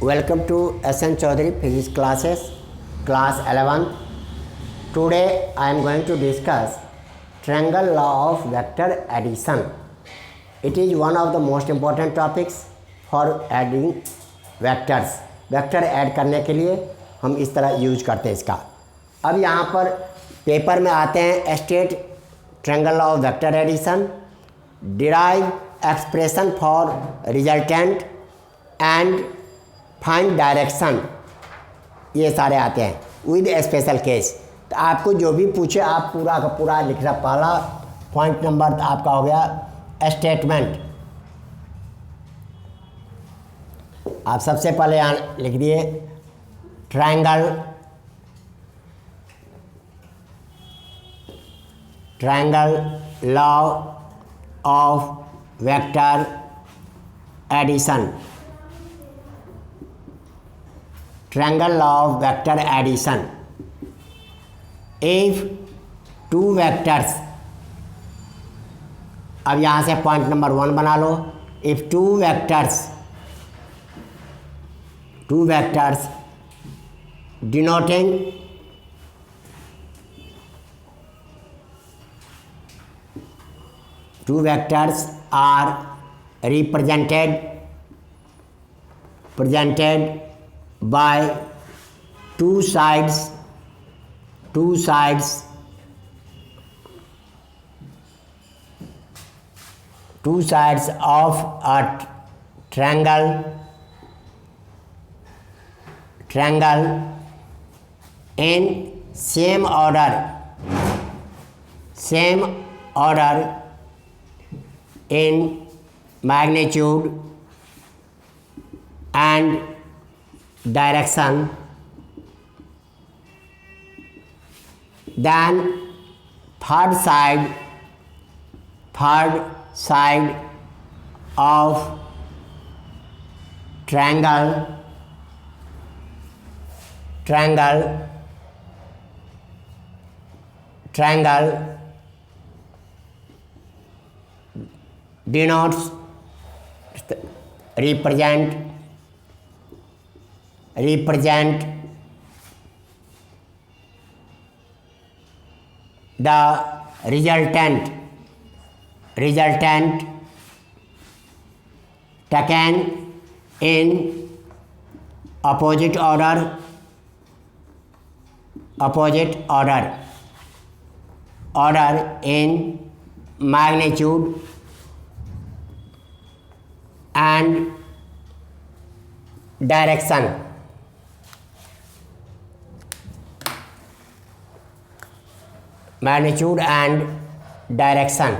Welcome to SN Chaudhary Physics classes, class 11. Today I am going to discuss triangle law of vector addition. It is one of the most important topics for adding vectors. Vector add करने के लिए हम इस तरह use करते हैं इसका. अब यहाँ पर पेपर में आते हैं state triangle law of vector addition, derive expression for resultant and find direction, ये सारे आते हैं विद स्पेशल केस. तो आपको जो भी पूछे आप पूरा का पूरा लिखना. पहला पॉइंट नंबर आपका हो गया स्टेटमेंट. आप सबसे पहले यहाँ लिख दिए triangle law of vector addition. Triangle law of vector addition. If two vectors, अब यहाँ से पॉइंट नंबर 1 बना लो. If two vectors denoting two vectors are represented by two sides of a triangle in same order in magnitude and direction, then third side of triangle denotes represent the resultant taken in opposite order in magnitude and direction. Magnitude and direction.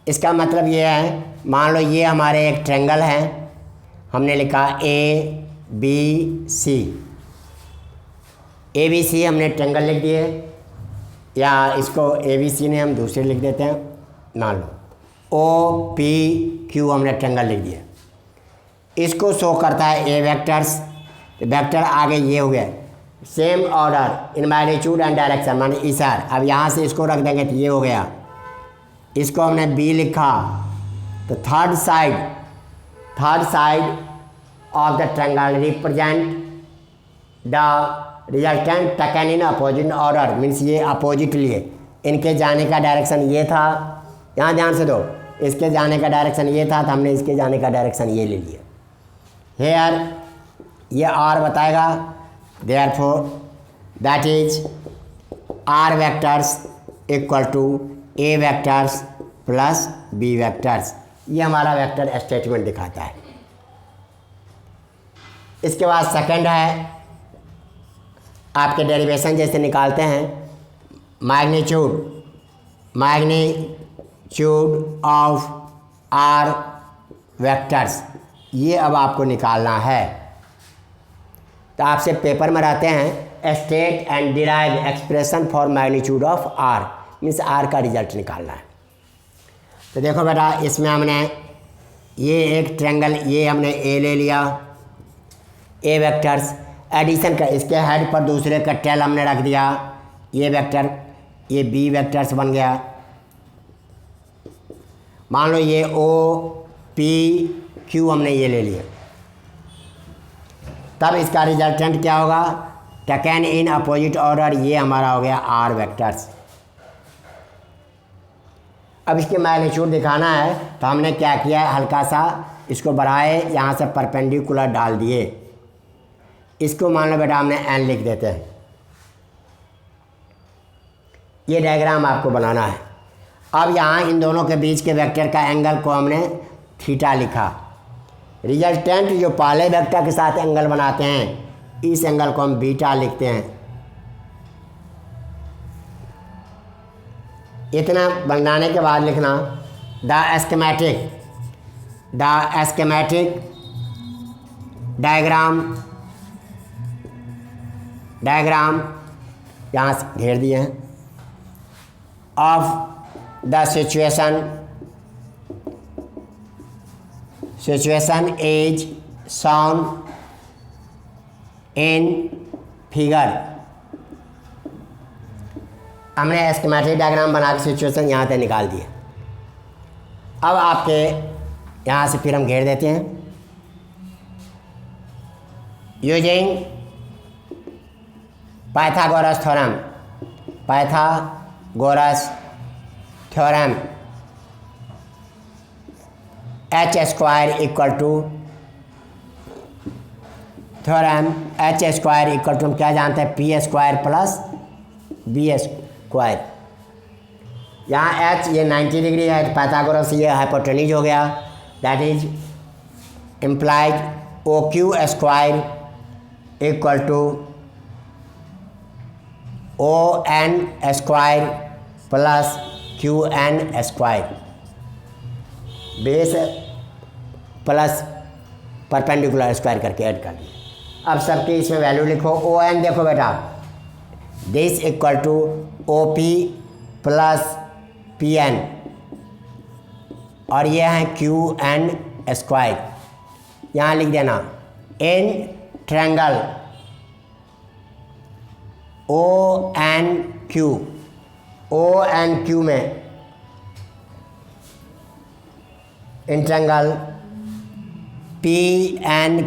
इसका मतलब ये है, मान लो ये हमारे एक triangle है, हमने लिखा ABC हमने ट्रायंगल लिख दिए, या इसको ABC ने हम दूसरे लिख देते हैं. मान लो OPQ हमने ट्रायंगल लिख दिया. इसको शो करता है ए वेक्टर्स. वेक्टर आगे ये हो गया same order in magnitude and direction, माने इशार. अब यहाँ से इसको रख देंगे तो ये हो गया. इसको हमने बी लिखा तो third side of the triangle represent the resultant taken in opposite order, means ये अपोजिट लिए. इनके जाने का डायरेक्शन ये था, यहाँ ध्यान से दो, इसके जाने का डायरेक्शन ये था तो हमने इसके जाने का डायरेक्शन ये ले लिया. हेयर ये आर बताएगा. Therefore, that is R vectors equal to A vectors plus B vectors. ये हमारा वेक्टर स्टेटमेंट दिखाता है. इसके बाद सेकंड है, आपके डेरिवेशन जैसे निकालते हैं, मैग्नीट्यूड ऑफ R vectors. ये अब आपको निकालना है. तो आपसे पेपर में रहते हैं state and derive expression for magnitude of R, means R का रिजल्ट निकालना है. तो देखो बेटा, इसमें हमने ये एक ट्रायंगल, ये हमने ए ले लिया, ए वेक्टर्स एडिशन का, इसके हेड पर दूसरे का टेल हमने रख दिया. ये वेक्टर, ये बी वेक्टर्स बन गया. मान लो ये ओ पी क्यू हमने ये ले लिया, तब इसका रिजल्टेंट क्या होगा, टेकन इन अपोजिट ऑर्डर, ये हमारा हो गया आर वेक्टर्स। अब इसके मैग्नीट्यूड दिखाना है तो हमने क्या किया है, हल्का सा इसको बढ़ाए, यहाँ से परपेंडिकुलर डाल दिए। इसको मान लो बेटा हमने एन लिख देते हैं। ये डायग्राम आपको बनाना है। अब यहाँ इन दोनों के बीच के वेक्टर का एंगल को हमने थीटा लिखा। रिजल्टेंट जो पहले वेक्टर के साथ एंगल बनाते हैं, इस एंगल को हम बीटा लिखते हैं। इतना बनाने के बाद लिखना द एस्केमेटिक डायग्राम यहाँ से घेर दिए हैं of the situation is shown in figure. हमने एस्केमेटिक डायग्राम बना के सिचुएशन यहाँ से निकाल दिए। अब आपके यहाँ से फिर हम घेर देते हैं। Using Pythagoras theorem H square equal to हम क्या जानते हैं, P square plus B square. यहाँ एच ये 90 डिग्री है, तो पाइथागोरस ये हाइपोटेन्यूज हो गया, that is implies O Q square equal to O N square plus Q N square, base plus perpendicular square करके ऐड कर दिया। अब सबकी इसमें वैल्यू लिखो। ओ एन देखो बेटा, this equal to O P plus P N, और ये है क्यू एन स्क्वायर। यहाँ लिख देना in triangle O N Q में, in triangle P N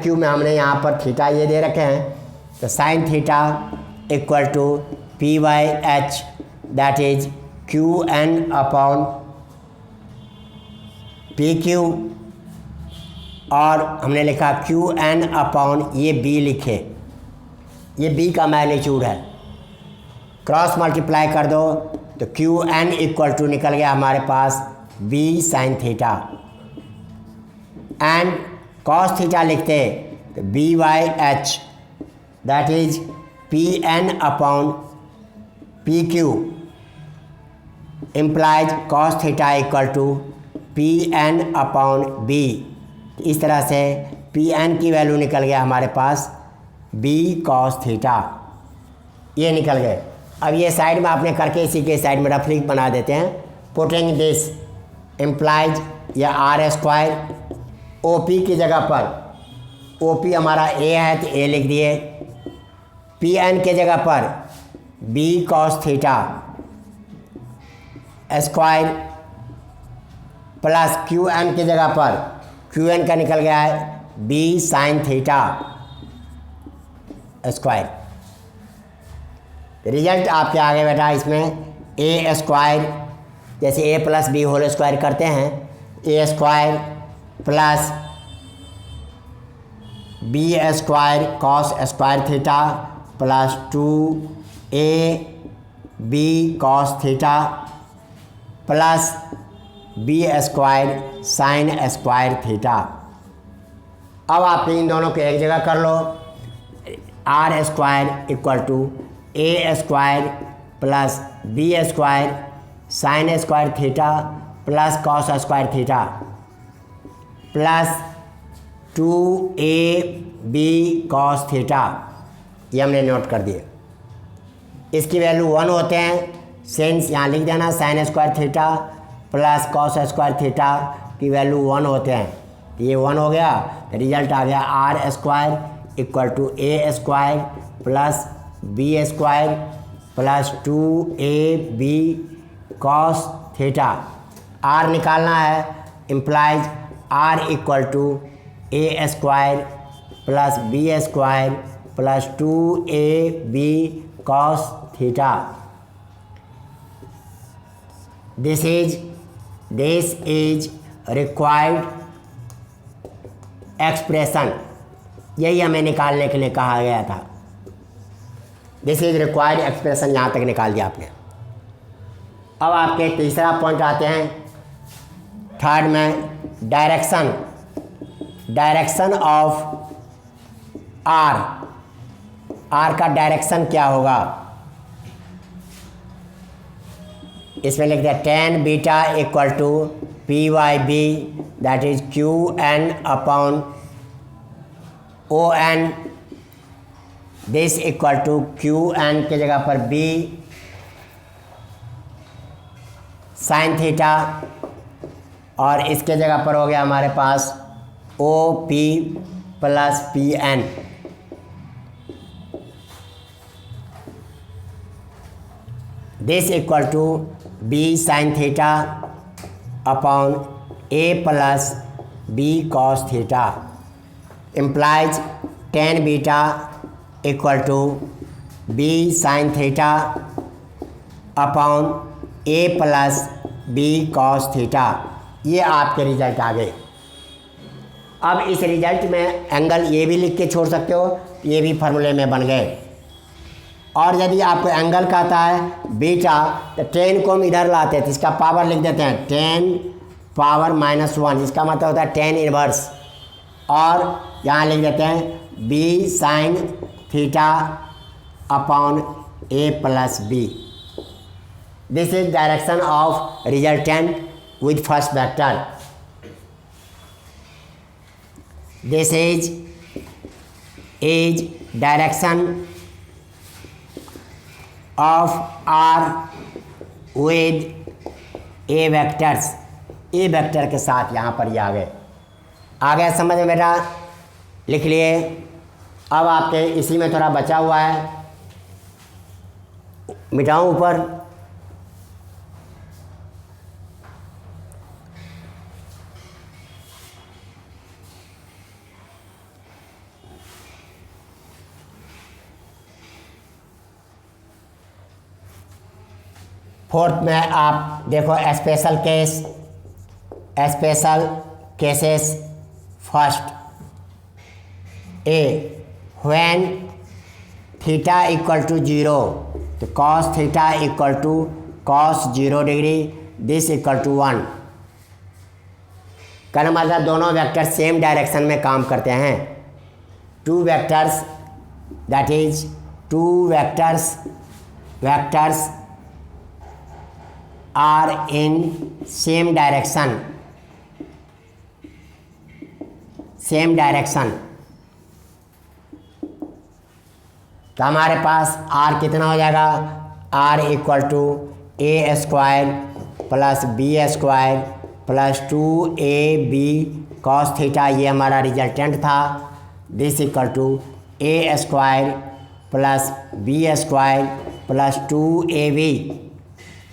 Q में हमने यहाँ पर थीटा ये दे रखे हैं, तो sine theta equal to P by H, that is Q N upon P Q, और हमने लिखा क्यू एन अपॉन ये बी लिखे, ये बी का मैग्नीट्यूड है। क्रॉस मल्टीप्लाई कर दो तो क्यू एन इक्वल टू निकल गया हमारे पास B sine theta, and cos theta लिखते तो B by H, that is P N upon P Q, implies cos theta equal to P N upon B. इस तरह से पी एन की वैल्यू निकल गया हमारे पास बी कॉस थीटा, ये निकल गए। अब ये साइड में आपने करके इसी के साइड में रफली बना देते हैं। पुटिंग दिस इम्प्लाइज या आर स्क्वायर, ओ पी की जगह पर ओ पी हमारा ए है तो ए लिख दिए, पी एन के जगह पर B cos theta square plus Q N की जगह पर क्यू एन का निकल गया है B sine theta square. Result आपके आगे बेटा इसमें ए स्क्वायर, जैसे A plus B whole square करते हैं, A square plus B square cos square theta plus 2a B cos theta plus B square sine square theta. अब आप इन दोनों को एक जगह कर लो, R square equal to A square plus B square sine square theta plus cos square theta plus 2a B cos theta, ये हमने नोट कर दिए। इसकी वैल्यू 1 होते हैं, सेंस यहाँ लिख देना, sign square theta plus cos square theta की वैल्यू 1 होते हैं, ये 1 हो गया। रिजल्ट आ गया R square equal to A square plus B square plus 2a B cos theta. R निकालना है, implies R equal to A square plus B square plus 2ab cos theta. This is required expression, यही हमें निकालने के लिए कहा गया था। दिस इज रिक्वायर्ड एक्सप्रेशन, यहाँ तक निकाल दिया आपने। अब आपके तीसरा पॉइंट आते हैं, थर्ड में डायरेक्शन ऑफ आर का डायरेक्शन क्या होगा। इसमें लिख दिया tan beta equal to P Y B, that is Q N upon O N. This equal to Q N की जगह पर बी साइन थीटा, और इसके जगह पर हो गया हमारे पास O P plus P N. This equal to B sine theta upon A plus B cos theta, implies tan beta equal to B sine theta upon A plus B cos theta. ये आपके result आ गए। अब इस result में angle ये भी लिख के छोड़ सकते हो, ये भी फार्मूले में बन गए। और यदि आपको एंगल कहता है बीटा, तो tan को हम इधर लाते हैं तो इसका पावर लिख देते हैं tan पावर -1, इसका मतलब होता है tan इनवर्स, और यहाँ लिख देते हैं b sine theta upon a plus B. This is direction of resultant with first vector. This is direction of R with A vectors, A vector के साथ यहाँ पर ये आ गए समझ में बेटा, लिख लिए। अब आपके इसी में थोड़ा बचा हुआ है, मिटाऊँ ऊपर। फोर्थ में आप देखो special cases. First A, when theta equal to 0, तो cos theta equal to cos 0 degree, this equal to 1। कहना मतलब दोनों वेक्टर सेम डायरेक्शन में काम करते हैं। Two vectors, that is two vectors are in same direction, तो हमारे पास r कितना हो जाएगा, r equal to A square plus B square plus 2ab cos theta, ये हमारा रिजल्टेंट था। This equal to A square plus B square plus 2ab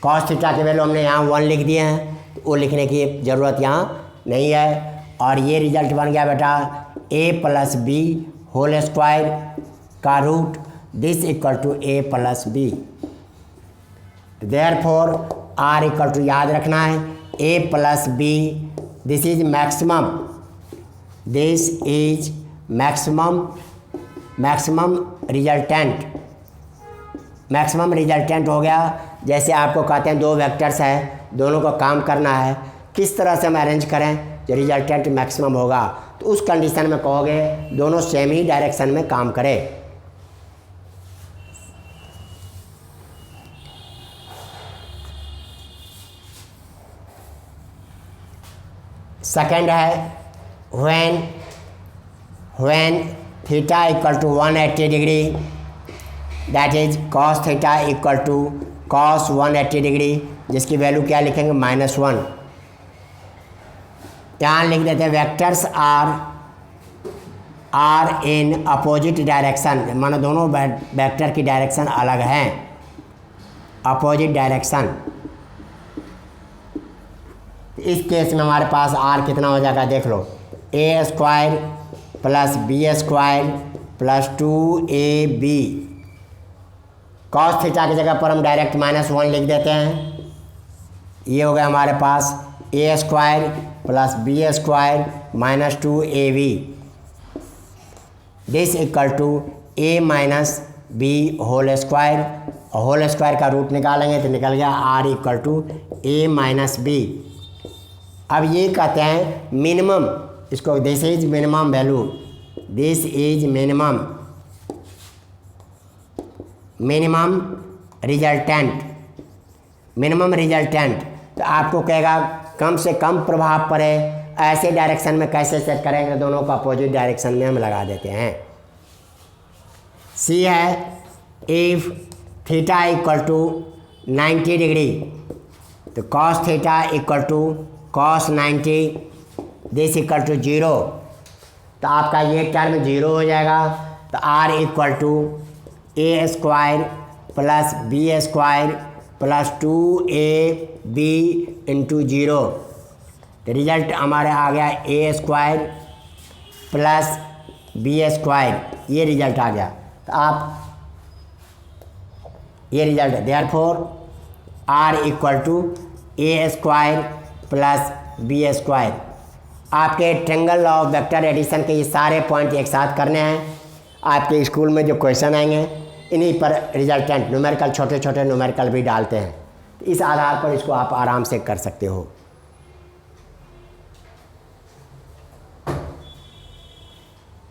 cos theta के value हमने यहाँ 1 लिख दिए हैं, तो वो लिखने की ज़रूरत यहाँ नहीं है। और ये रिजल्ट बन गया बेटा a plus B whole square का root, this equal to a plus B. Therefore r equal to याद रखना है a plus B, this is maximum resultant हो गया। जैसे आपको कहते हैं दो वेक्टर्स हैं, दोनों को काम करना है, किस तरह से हम अरेंज करें जो रिजल्टेंट मैक्सिमम होगा, तो उस कंडीशन में कहोगे दोनों सेम ही डायरेक्शन में काम करें। सेकंड है when theta equal to 180 degree, that is cos theta equal to cos 180 degree, जिसकी वैल्यू क्या लिखेंगे -1। यहाँ लिख देते हैं vectors are in opposite direction, मानो दोनों वेक्टर की डायरेक्शन अलग हैं, अपोजिट डायरेक्शन। इस केस में हमारे पास आर कितना हो जाएगा देख लो, A square plus B square plus 2ab। Cos theta की जगह पर हम डायरेक्ट -1 लिख देते हैं। ये हो गया हमारे पास a square plus B square minus 2ab। This equal to a minus b whole square. Whole square का रूट निकालेंगे तो निकल गया r equal to a minus b. अब ये कहते हैं मिनिमम, इसको this is minimum value, this is minimum resultant, minimum resultant. तो आपको कहेगा कम से कम प्रभाव पड़े, ऐसे डायरेक्शन में कैसे सेट करेंगे, दोनों को अपोजिट डायरेक्शन में हम लगा देते हैं। सी है if theta equal to 90 degree, तो cos theta equal to cos 90, this equal to 0। तो आपका ये टर्म 0 हो जाएगा। तो r equal to A square plus B square plus 2ab into 0। तो रिजल्ट हमारे आ गया a square plus B square, ये रिजल्ट आ गया। तो आप ये result, therefore r equal to A square plus B square. आपके triangle law of vector addition के ये सारे पॉइंट एक साथ करने हैं। आपके स्कूल में जो क्वेश्चन आएंगे इन्हीं पर रिजल्टेंट न्यूमेरिकल, छोटे छोटे न्यूमेरिकल भी डालते हैं। इस आधार पर इसको आप आराम से कर सकते हो।